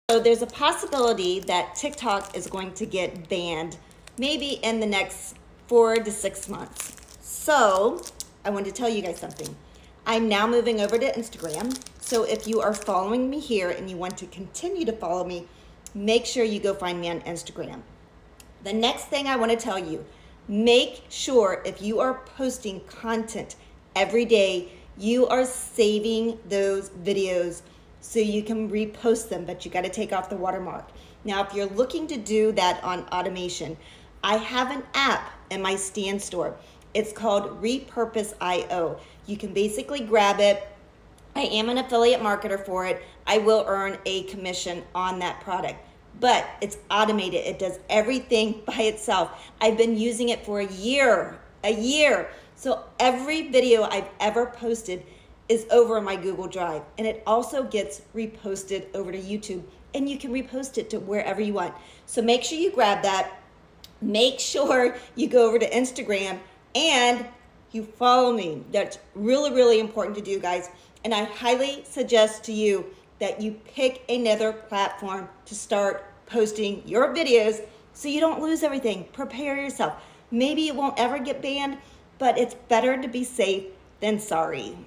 So there's a possibility that TikTok is going to get banned maybe in the next 4 to 6 months. So I want to tell you guys something. I'm now moving over to Instagram. So if you are following me here and you want to continue to follow me, make sure you go find me on Instagram. The next thing I want to tell you, make sure if you are posting content every day, you are saving those videos so you can repost them, but you got to take off the watermark. Now, if you're looking to do that on automation, I have an app in my Stan Store. It's called Repurpose.io. You can basically grab it. I am an affiliate marketer for it. I will earn a commission on that product, but it's automated. It does everything by itself. I've been using it for a year. So every video I've ever posted is over on my Google Drive, and it also gets reposted over to YouTube, and you can repost it to wherever you want. So make sure you grab that. Make sure you go over to Instagram and you follow me. That's really, really important to do, guys. And I highly suggest to you that you pick another platform to start posting your videos so you don't lose everything. Prepare yourself. Maybe it won't ever get banned, but it's better to be safe than sorry.